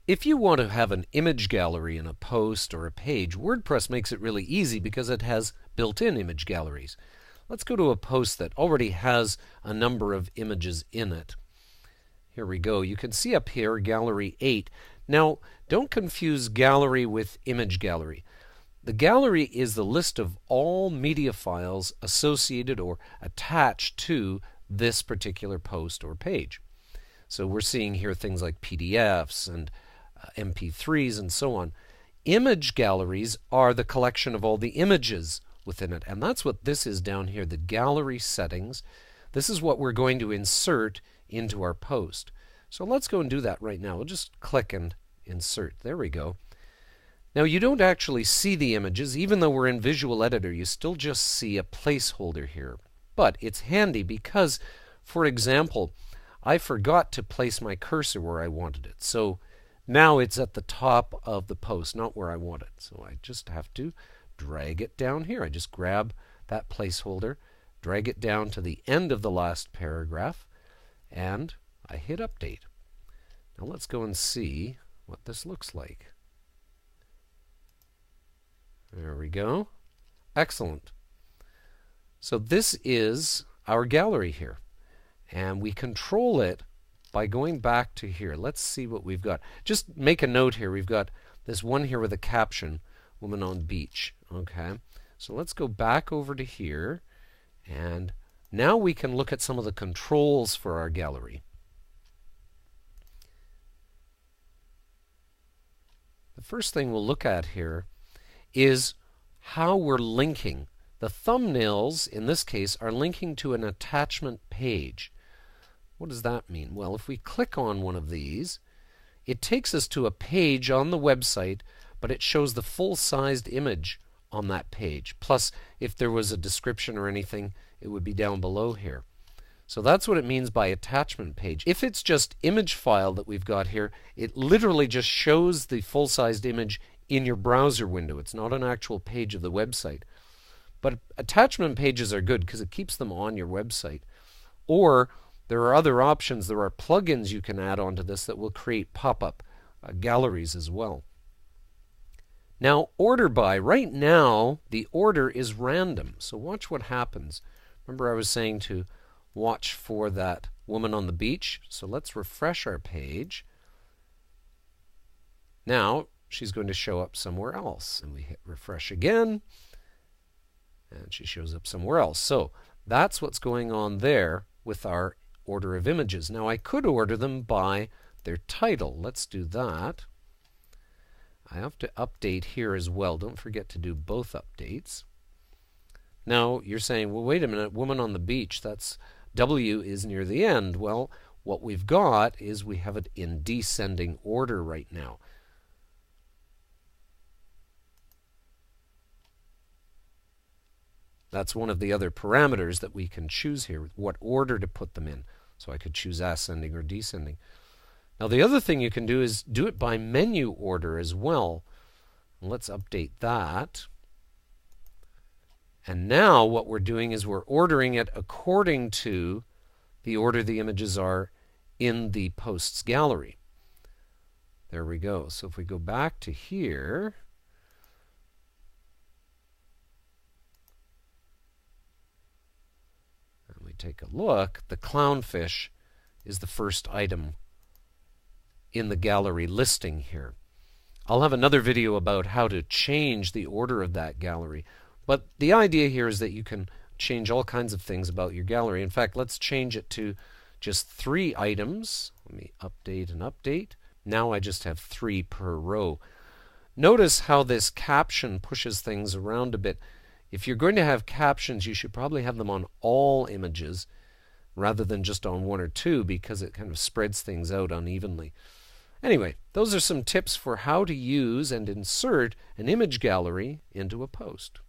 If you want to have an image gallery in a post or a page, WordPress makes it really easy because it has built-in image galleries. Let's go to a post that already has a number of images in it. Here we go. You can see up here Gallery 8. Now, don't confuse gallery with image gallery. The gallery is the list of all media files associated or attached to this particular post or page. So we're seeing here things like PDFs and MP3s and so on. Image galleries are the collection of all the images within it, and that's what this is down here, the gallery settings. This is what we're going to insert into our post. So let's go and do that right now. We'll just click and insert. There we go. Now you don't actually see the images. Even though we're in Visual Editor, you still just see a placeholder here. But it's handy because, for example, I forgot to place my cursor where I wanted it. So now it's at the top of the post, not where I want it. So I just have to drag it down here. I just grab that placeholder, drag it down to the end of the last paragraph, and I hit update. Now let's go and see what this looks like. There we go. Excellent. So this is our gallery here, and we control it by going back to here. Let's see what we've got. Just make a note here. We've got this one here with a caption, Woman on Beach. Okay, so let's go back over to here, and now we can look at some of the controls for our gallery. The first thing we'll look at here is how we're linking. The thumbnails, in this case, are linking to an attachment page. What does that mean? Well, if we click on one of these, it takes us to a page on the website, but it shows the full-sized image on that page. Plus, if there was a description or anything, it would be down below here. So that's what it means by attachment page. If it's just image file that we've got here, it literally just shows the full-sized image in your browser window. It's not an actual page of the website. But attachment pages are good because it keeps them on your website. Or there are other options. There are plugins you can add onto this that will create pop-up galleries as well. Now, order by. Right now, the order is random. So watch what happens. Remember I was saying to watch for that woman on the beach. So let's refresh our page. Now, she's going to show up somewhere else. And we hit refresh again. And she shows up somewhere else. So that's what's going on there with our order of images. Now I could order them by their title. Let's do that. I have to update here as well. Don't forget to do both updates. Now you're saying, well, wait a minute, Woman on the Beach, that's W is near the end. Well, what we've got is we have it in descending order right now. That's one of the other parameters that we can choose here, what order to put them in. So I could choose ascending or descending. Now the other thing you can do is do it by menu order as well. Let's update that. And now what we're doing is we're ordering it according to the order the images are in the posts gallery. There we go. So if we go back to here, and we take a look, the clownfish is the first item in the gallery listing here. I'll have another video about how to change the order of that gallery. But the idea here is that you can change all kinds of things about your gallery. In fact, let's change it to just 3 items. Let me update and update. Now I just have 3 per row. Notice how this caption pushes things around a bit. If you're going to have captions, you should probably have them on all images rather than just on 1 or 2, because it kind of spreads things out unevenly. Anyway, those are some tips for how to use and insert an image gallery into a post.